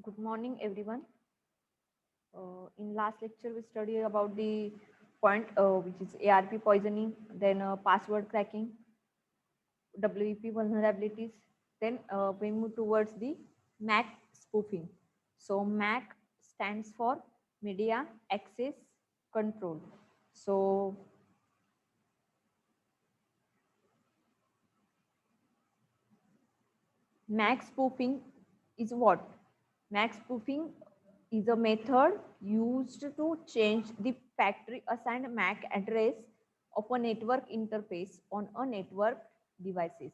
Good morning, everyone. In last lecture, we studied about the point which is ARP poisoning, then password cracking, WEP vulnerabilities. Then we move towards the MAC spoofing. So MAC stands for Media Access Control. So MAC spoofing is what? MAC spoofing is a method used to change the factory assigned MAC address of a network interface on a network devices.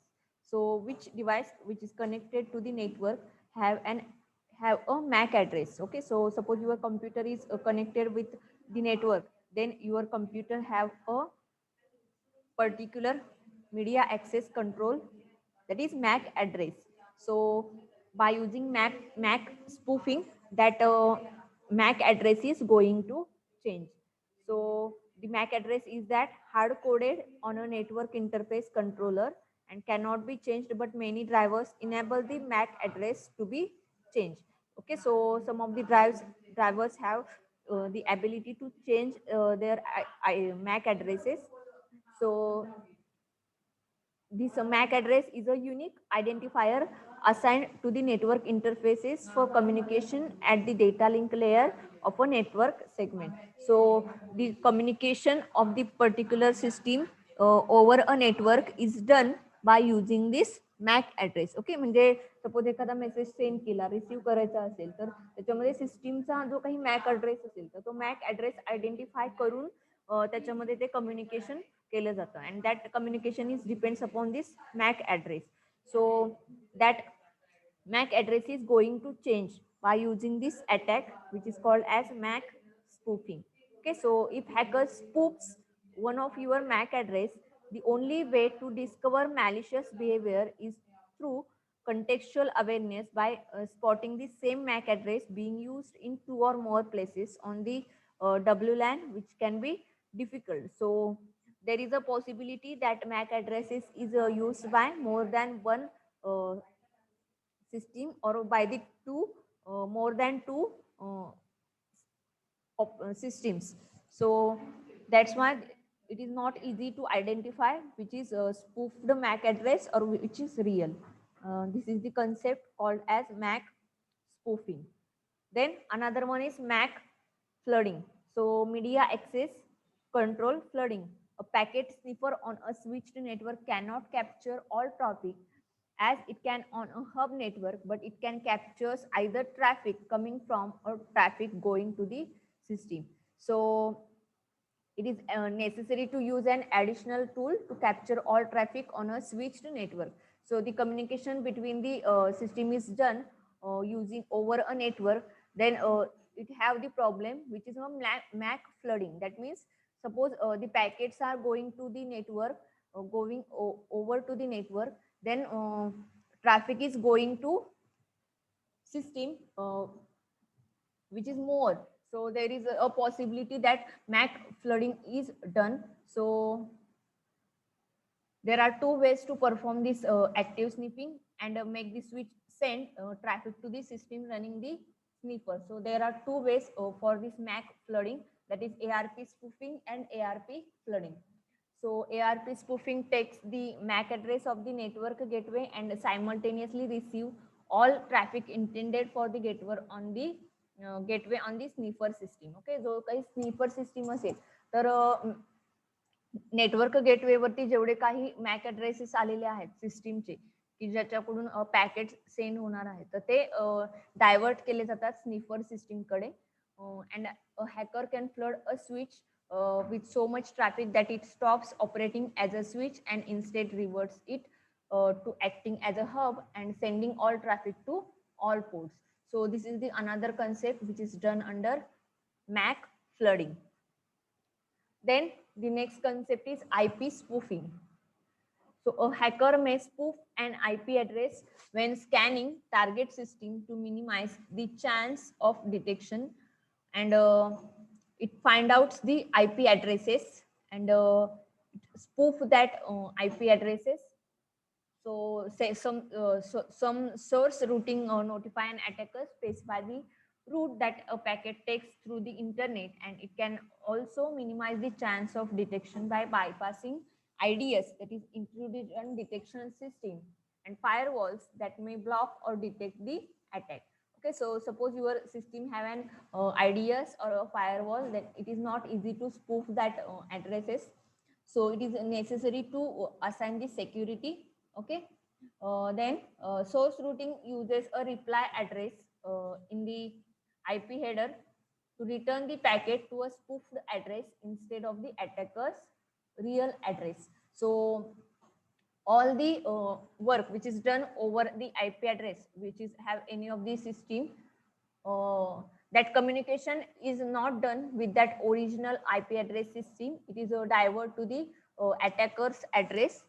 So which device which is connected to the network have a MAC address. Okay, so suppose your computer is connected with the network, then your computer have a particular media access control, that is MAC address. So by using MAC spoofing, that MAC address is going to change. So the MAC address is that hard coded on a network interface controller and cannot be changed, but many drivers enable the MAC address to be changed. Okay, so some of the drivers have the ability to change their MAC addresses. So this MAC address is a unique identifier assigned to the network interfaces for communication at the data link layer of a network segment. So the communication of the particular system over a network is done by using this MAC address. Okay, म्हणजे suppose एखादा message send केला, receive करायचा असेल तर त्याच्यामध्ये सिस्टीमचा जो काही मॅक ॲड्रेस असेल तर तो मॅक ॲड्रेस आयडेंटिफाय करून त्याच्यामध्ये ते कम्युनिकेशन केलं जातं, and that communication is depends upon this Mac address. So that MAC address is going to change by using this attack, which is called as MAC spoofing. Okay, so if hacker spoofs one of your MAC address, the only way to discover malicious behavior is through contextual awareness by spotting the same MAC address being used in two or more places on the WLAN, which can be difficult. So there is a possibility that MAC addresses is used by more than one system or by the two more than two systems. So that's why it is not easy to identify which is spoofed MAC address or which is real. This is the concept called as MAC spoofing. Then another one is MAC flooding. So media access control flooding. A packet sniffer on a switched network cannot capture all traffic as it can on a hub network, but it can captures either traffic coming from or traffic going to the system. So it is necessary to use an additional tool to capture all traffic on a switched network. So the communication between the system is done using over a network. Then it have the problem which is a MAC flooding. That means suppose the packets are going to the network, going over to the network, then traffic is going to system which is more. So there is a possibility that MAC flooding is done. So there are two ways to perform this active sniffing and make the switch send traffic to the system running the sniffer. So there are two ways for this MAC flooding, that is ARP spoofing and ARP flooding. So ARP spoofing takes the MAC address of the network gateway and simultaneously receive all traffic intended for the gateway on the sniffer system. Okay, जो काही sniffer system असेल तर network गेटवेवरती जेवढे काही Mac addresses आलेले आहेत सिस्टीमचे की ज्याच्याकडून पॅकेट सेंड होणार आहे तर ते डायव्हर्ट केले जातात स्निफर सिस्टीमकडे. And hacker can flood a switch with so much traffic that it stops operating as a switch and instead reverts it to acting as a hub and sending all traffic to all ports. So this is the another concept which is done under MAC flooding. Then the next concept is IP spoofing. So a hacker may spoof an IP address when scanning target system to minimize the chance of detection, and it find out the IP addresses and spoof that IP addresses So say some source routing notify an attacker specify the route that a packet takes through the internet, and it can also minimize the chance of detection by bypassing IDS, that is intrusion detection system, and firewalls that may block or detect the attack. Okay, so suppose your system have an IDS or a firewall, then it is not easy to spoof that addresses. So it is necessary to assign the security. Okay, then source routing uses a reply address in the IP header to return the packet to a spoofed address instead of the attacker's real address. So all the work which is done over the IP address, which is have any of the system, that communication is not done with that original IP address system. It is divert to the attacker's address,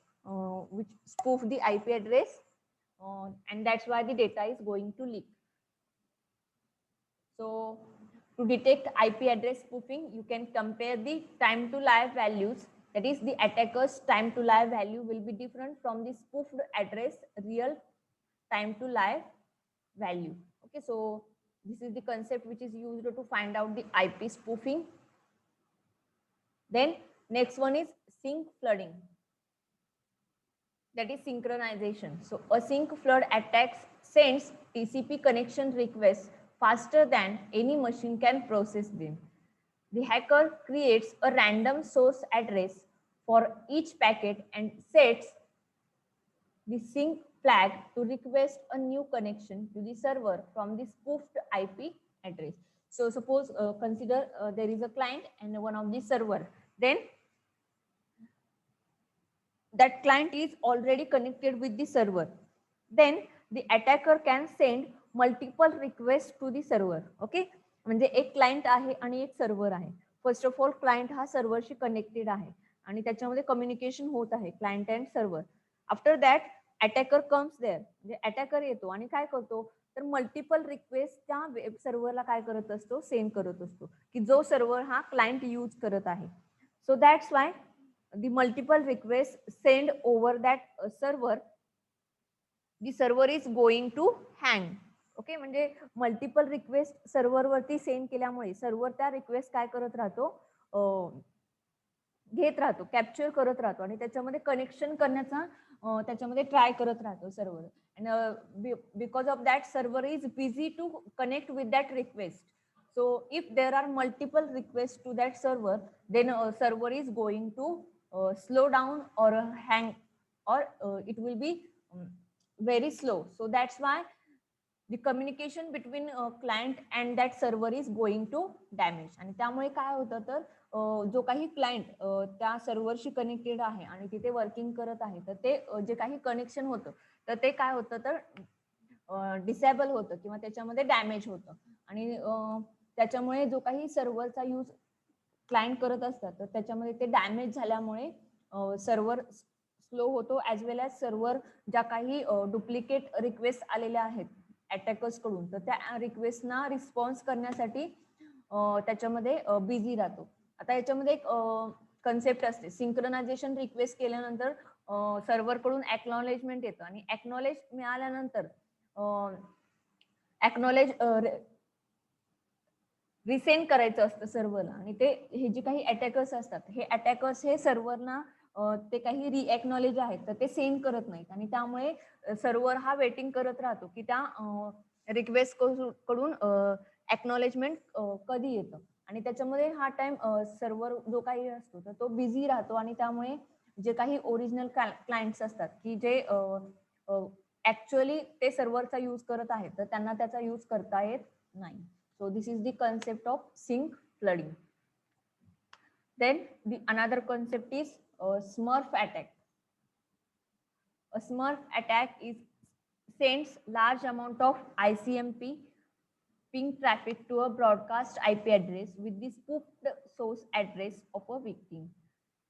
which spoof the IP address, and that's why the data is going to leak. So to detect IP address spoofing, you can compare the time to live values. That is, the attacker's time to live value will be different from the spoofed address real time to live value. Okay, so this is the concept which is used to find out the IP spoofing. Then next one is sync flooding. That is synchronization. So a sync flood attacks sends TCP connection requests faster than any machine can process them. The hacker creates a random source address for each packet and sets the sync flag to request a new connection to the server from the spoofed IP address. So suppose consider there is a client and one of the server. Then that client is already connected with the server. Then the attacker can send multiple requests to the server. Okay, म्हणजे एक client आहे आणि एक server आहे. First of all client हा सर्व्हरशी connected आहे आणि त्याच्यामध्ये कम्युनिकेशन होत आहे client and server. After that attacker comes there, म्हणजे अटॅकर येतो आणि काय करतो तर मल्टिपल रिक्वेस्ट त्या वेब सर्व्हरला काय करत असतो, सेंड करत असतो, की जो सर्व्हर हा क्लायंट यूज करत आहे. So that's why the multiple requests sent over that server, the server is going to hang. Okay, म्हणजे मल्टिपल रिक्वेस्ट सर्व्हरवरती सेंड केल्यामुळे सर्व्हर त्या रिक्वेस्ट काय करत राहतो, घेत राहतो, कॅप्चर करत राहतो आणि त्याच्यामध्ये कनेक्शन करण्याचा त्याच्यामध्ये ट्राय करत राहतो server. And because of that server is busy to connect with that request. So if there are multiple requests to that server, then server is going to slow down or hang, or it will be very slow. So that's why the communication between client and that server is going to damage. आणि त्यामुळे काय होतं तर जो काही client त्या सर्व्हरशी connected आहे आणि तिथे वर्किंग करत आहे, तर ते जे काही कनेक्शन होतं तर ते काय होतं तर डिसेबल होतं किंवा त्याच्यामध्ये डॅमेज होतं. आणि त्याच्यामुळे जो काही सर्व्हरचा यूज क्लायंट करत असतात तर त्याच्यामध्ये ते डॅमेज झाल्यामुळे सर्व्हर स्लो होतो, ॲज वेल ॲज सर्व्हर ज्या काही डुप्लिकेट रिक्वेस्ट आलेल्या आहेत अटॅकर्स कडून, तर त्या रिक्वेस्टना रिस्पॉन्स करण्यासाठी त्याच्यामध्ये बिझी राहतो. आता याच्यामध्ये एक कन्सेप्ट असते, सिंक्रोनायझेशन रिक्वेस्ट केल्यानंतर सर्व्हर कडून एक्नॉलेजमेंट येतं आणि एक्नॉलेज मिळाल्यानंतर एक्नॉलेज रिसेंड करायचं असतं सर्व्हरला. आणि ते हे जे काही अटॅकर्स असतात, हे अटॅकर्स हे सर्व्हरना ते काही रिएक्नॉलेज आहेत तर ते सेंड करत नाहीत आणि त्यामुळे सर्व्हर हा वेटिंग करत राहतो की त्या रिक्वेस्ट कडून एक्नॉलेजमेंट कधी येतं. आणि त्याच्यामध्ये हा टाइम सर्व्हर जो काही असतो तर तो बिझी राहतो आणि त्यामुळे जे काही ओरिजिनल क्लायंट्स असतात की जे ऍक्च्युअली ते सर्व्हरचा यूज करत आहेत तर त्यांना त्याचा यूज करता येत नाही. So this is the concept of sync flooding. Then the another concept is Smurf attack. A Smurf attack is sends large amount of ICMP ping traffic to a broadcast IP address with the spoofed source address of a victim.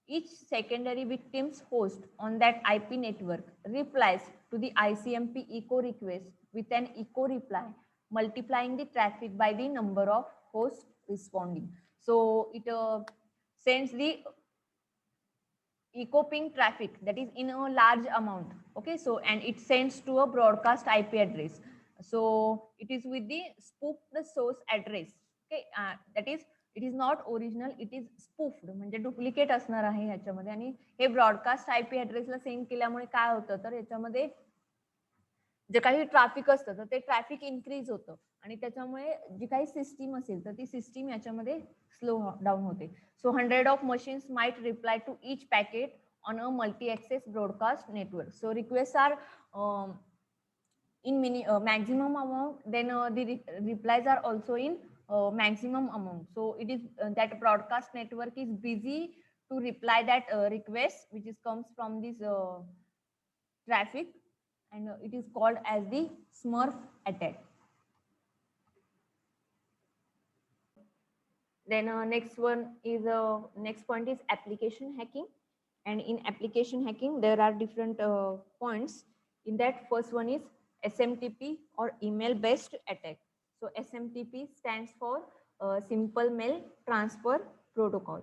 Each secondary victim's host on that IP network replies to the ICMP echo request with an echo reply, multiplying the traffic by the number of hosts responding. So it sends the echo-ping traffic that is in a large amount. Okay, so and it sends to a broadcast IP address. So it is with the spoofed source address. Okay, that is it is not original, it is spoofed म्हणजे duplicate असणार आहे ह्याच्यामध्ये. आणि हे broadcast IP ऍड्रेसला send केल्यामुळे काय होतं तर याच्यामध्ये जे काही ट्रॅफिक असतं तर ते ट्रॅफिक इन्क्रीज होतं आणि त्याच्यामुळे जी काही सिस्टीम असेल तर ती सिस्टीम याच्यामध्ये स्लो डाऊन होते. So 100 of machines might reply to each packet on a multi access broadcast network. So request are in maximum amount, then the replies are also in maximum amount. So it is that broadcast network is busy to reply that request which is comes from this traffic, and it is called as the smurf attack. Then next point is application hacking. And in application hacking there are different points. In that, first one is SMTP or email based attack. So SMTP stands for simple mail transfer protocol.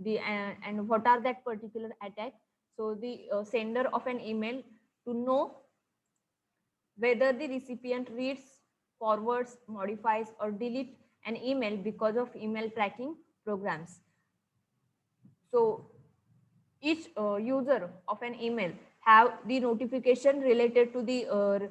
And what are that particular attack? So the sender of an email to know whether the recipient reads, forwards, modifies, or delete an email because of email tracking programs. So each user of an email have the notification related to the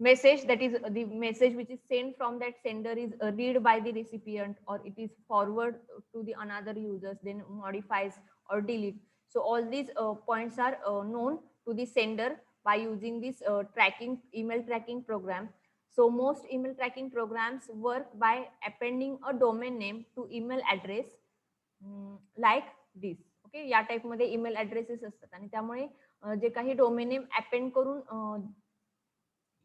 message, that is the message which is sent from that sender is read by the recipient, or it is forward to the another users, then modifies or delete. So all these points are known to the sender by using this email tracking program. So most email tracking programs work by appending a domain name to email address like this. Okay, या type मध्ये email ऍड्रेसेस असतात आणि त्यामुळे जे काही domain name append करून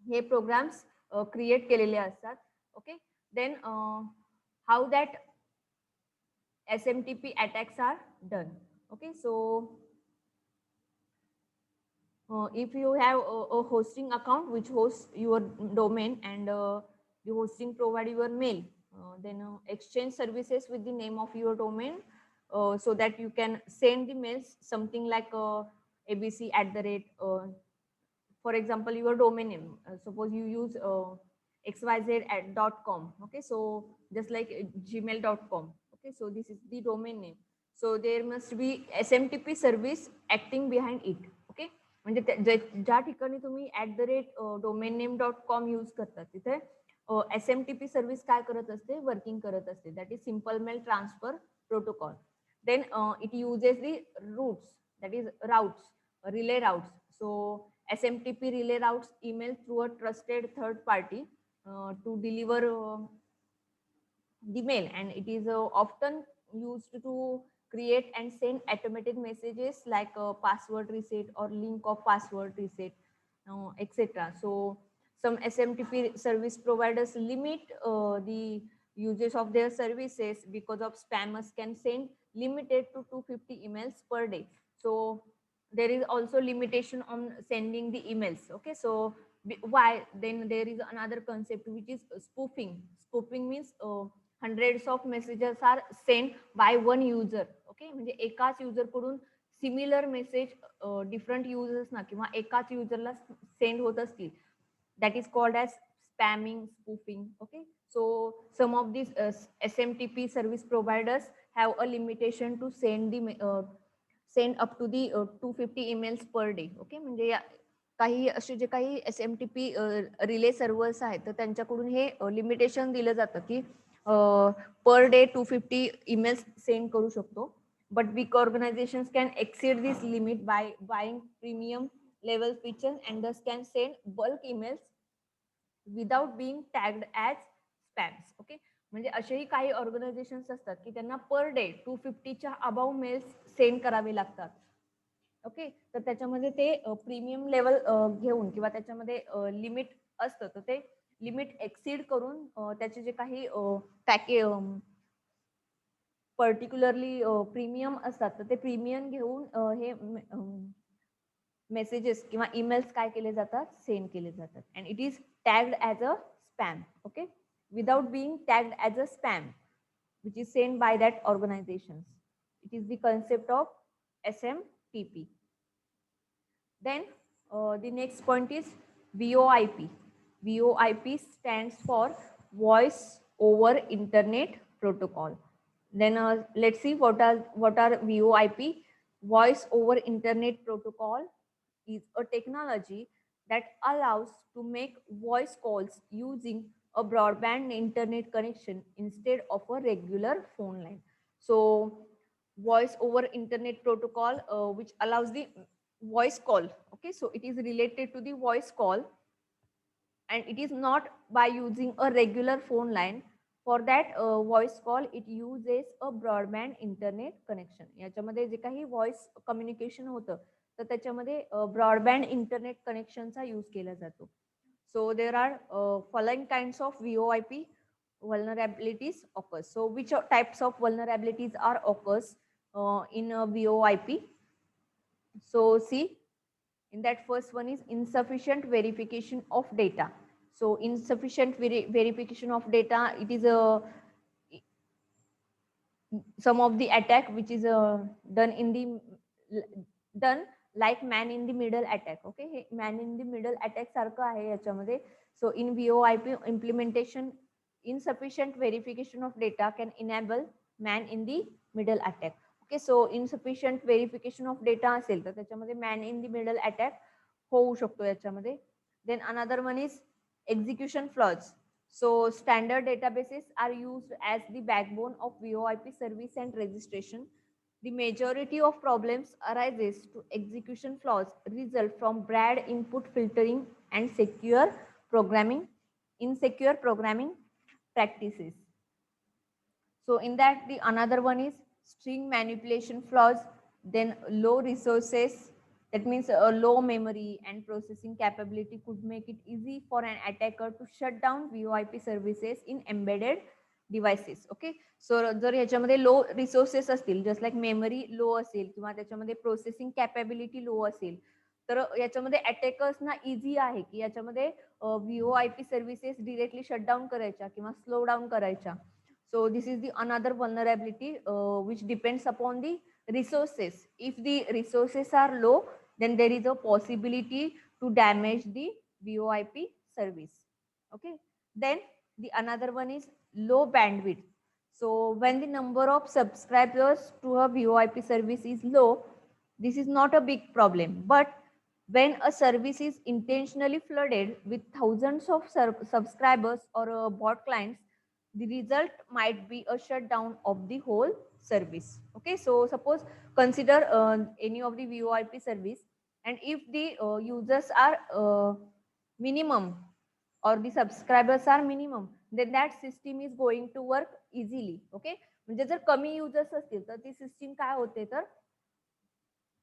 हे programmes create केलेले असतात. Okay, then how that SMTP attacks are done. Okay, so if you have a hosting account which hosts your domain, and the hosting provide your mail, then exchange services with the name of your domain, so that you can send the mails something like abc at the rate, for example your domain name, suppose you use xyz@.com. Okay, so just like gmail.com. Okay, so this is the domain name. So there must be SMTP service acting behind it. Okay, म्हणजे ज्या ठिकाणी तुम्ही @domain-name.com use करता तिथे SMTP service काय करत असते, working करत असते. That is simple mail transfer protocol. Then it uses the routes, that is routes, relay routes. So SMTP relay routes email through a trusted third party to deliver the mail, and it is often used to create and send automated messages like password reset or link of password reset, etc. So some SMTP service providers limit the uses of their services because of spammers can send limited to 250 emails per day. So there is also limitation on sending the emails. Okay, so why? Then there is another concept which is spoofing. Spoofing means hundreds of messages are sent by one user. Okay, म्हणजे एकाच user कडून similar message different युजर्सना किंवा एकाच युजरला send होत असतील. That is called as spamming, spoofing. Okay, so some of these SMTP service providers have a limitation to send up to the 250 emails per day. Okay, म्हणजे काही असे जे काही SMTP रिले सर्व्हर्स आहेत तर त्यांच्याकडून हे लिमिटेशन दिलं जातं की पर डे 250 emails सेंड करू शकतो. But big organizations can exceed this limit by buying premium level features and thus can send bulk emails without being tagged as spams. Okay, म्हणजे असेही काही ऑर्गनायझेशन्स असतात की त्यांना पर डे 250च्या above mails send करावे लागतात. ओके, तर त्याच्यामध्ये ते प्रीमियम लेवल घेऊन किंवा त्याच्यामध्ये लिमिट असतं तर ते लिमिट एक्सीड करून त्याचे जे काही पर्टिक्युलरली प्रीमियम असतात तर ते प्रीमियम घेऊन हे मेसेजेस किंवा ईमेल्स काय केले जातात, सेंड केले जातात. And it is tagged as a spam. Okay, without Bing tagged as a spam which is sent by that organizations. It is the concept of SMTP. Then the next point is VoIP. VoIP stands for Voice over Internet Protocol. Then let's see what are VoIP. Voice over Internet Protocol is a technology that allows to make voice calls using a broadband internet connection instead of a regular phone line. So voice over internet protocol, which allows the voice call. Okay, so it is related to the voice call, and it is not by using a regular phone line. For that voice call, it uses a broadband internet connection. याच्यामध्ये जे काही voice communication होतं तर त्याच्यामध्ये broadband internet कनेक्शनचा use केला जातो. So there are following kinds of VoIP vulnerabilities occurs. So which types of vulnerabilities are occurs in VoIP? So see, in that first one is insufficient verification of data. So insufficient verification of data, it is a some of the attack which is done like man in the middle attack. Okay, hey man in the middle attack सारखं आहे याच्यामध्ये. So in VoIP implementation, insufficient verification of data can enable man in the middle attack. Okay, so insufficient verification of data असेल तर त्याच्यामध्ये man in the middle attack होऊ शकतो याच्यामध्ये. Then another one is execution flaws. So standard databases are used as the backbone of VoIP service and registration. The majority of problems arises to execution flaws result from bad input filtering and insecure programming practices. So in that, the another one is string manipulation flaws, then low resources, that means a low memory and processing capability could make it easy for an attacker to shut down VoIP services in embedded devices. Okay, so जर ह्याच्यामध्ये लो resources असतील, just like memory लो असेल किंवा त्याच्यामध्ये processing capability लो असेल, तर याच्यामध्ये अटॅकर्सना easy आहे की याच्यामध्ये VoIP सर्व्हिसेस डिरेक्टली शटडाऊन करायच्या किंवा स्लो डाऊन करायच्या. So this is the another vulnerability which depends upon the resources. If the resources are low, then there is a possibility to damage the VoIP service. Okay, then the another one is low bandwidth. So when the number of subscribers to a VoIP service is low, this is not a big problem. But when a service is intentionally flooded with thousands of subscribers or bot clients, the result might be a shutdown of the whole service. Okay, so suppose consider any of the VoIP service, and if the users are minimum or the subscribers are minimum, then that system is going to work easily. Okay, म्हणजे जर कमी users असतील तर ती system काय होते तर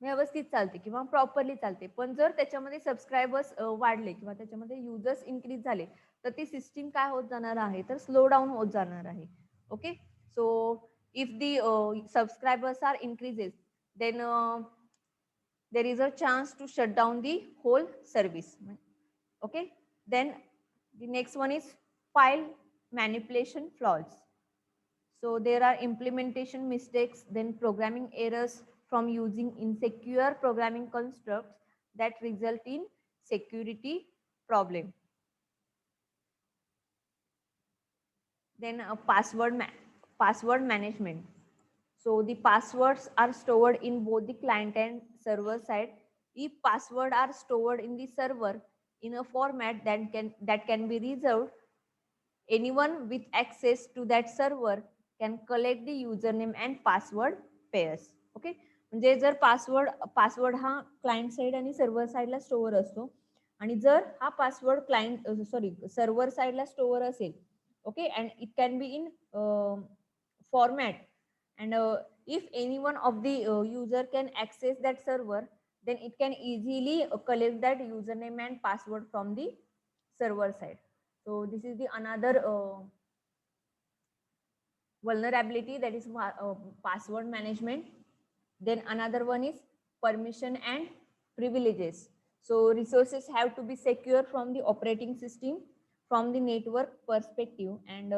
व्यवस्थित चालते किंवा प्रॉपरली चालते. पण जर त्याच्यामध्ये सबस्क्रायबर्स वाढले किंवा त्याच्यामध्ये युजर्स इन्क्रीज झाले तर ती सिस्टीम काय होत जाणार आहे तर स्लो डाऊन होत जाणार आहे. Okay, so if the subscribers are increases, then there is a chance to shut down the whole service. Okay, then the next one is file manipulation flaws. So there are implementation mistakes, then programming errors from using insecure programming constructs that result in security problem. Then password management. So the passwords are stored in both the client and server side. If passwords are stored in the server in a format that can be reserved, anyone with access to that server can collect the username and password pairs. Okay, म्हणजे जर password हा client side आणि server साइडला store असतो आणि जर हा password server साइडला स्टोअर असेल, okay, and it can be in format, and if any one of the user can access that server, then it can easily collect that username and password from the server side. So this is the another vulnerability, that is password management. Then another one is permission and privileges. So resources have to be secure from the operating system, from the network perspective, and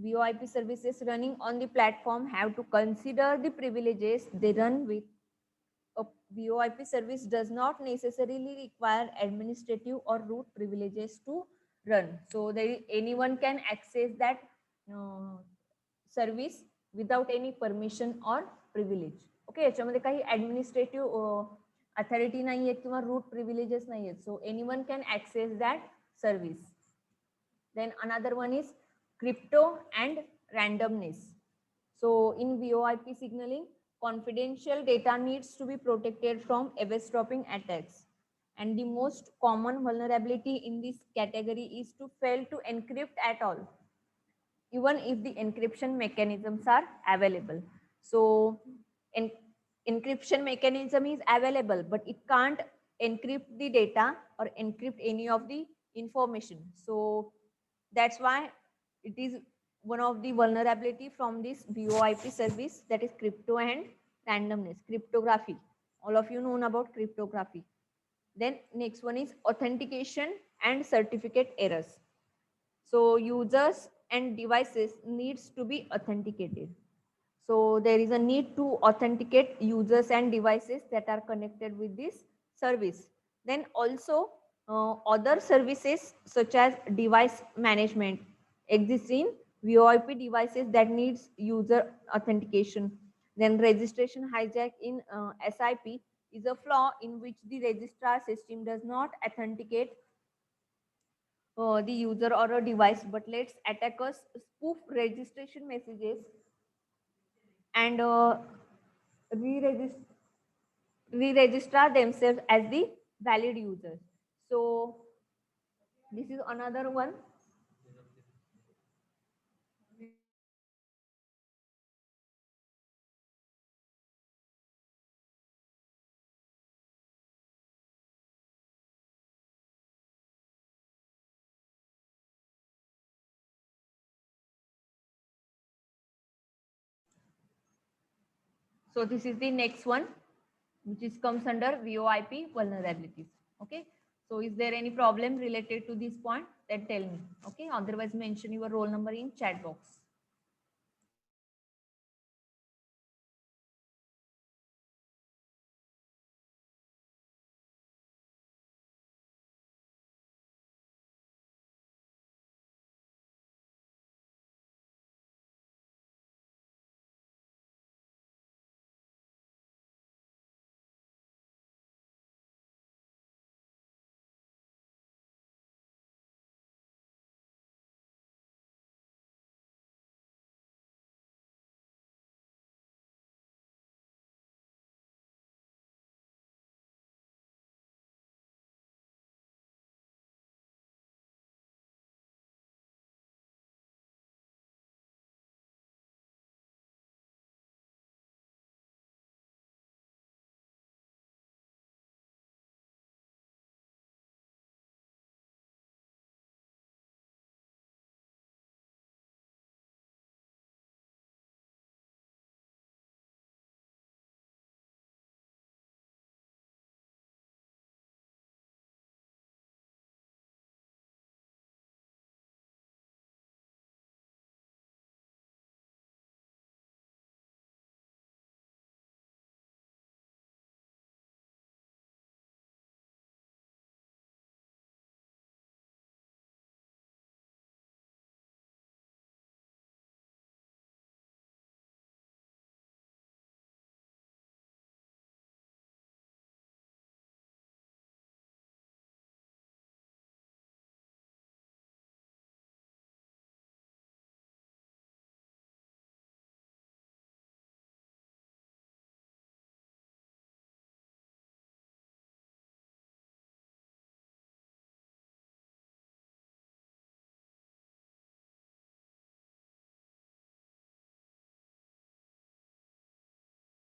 VoIP services running on the platform have to consider the privileges they run with. VoIP service does not necessarily require administrative or root privileges to run. So anyone can access that uh, service without any permission और privilege. Okay, याच्यामध्ये काही administrative authority नाही आहेत किंवा root privileges नाही आहेत. So anyone can access that service. Then another one is crypto and randomness. So in VoIP signaling, confidential data needs to be protected from eavesdropping attacks. And the most common vulnerability in this category is to fail to encrypt at all, even if the encryption mechanisms are available. So encryption mechanism is available, but it can't encrypt the data or encrypt any of the information. So that's why it is one of the vulnerability from this VoIP service, that is crypto and randomness, cryptography. All of you know about cryptography. Then next one is authentication and certificate errors. So users and devices needs to be authenticated. So there is a need to authenticate users and devices that are connected with this service. Then also other services such as device management exist in VoIP devices that needs user authentication. Then registration hijack in SIP is a flaw in which the registrar system does not authenticate the user or a device, but lets attackers spoof registration messages and re-register themselves as the valid users. So this is another one. So this is the next one, which is comes under VoIP vulnerabilities. Okay. So is there any problem related to this point? Then tell me. Okay. Otherwise mention your roll number in chat box.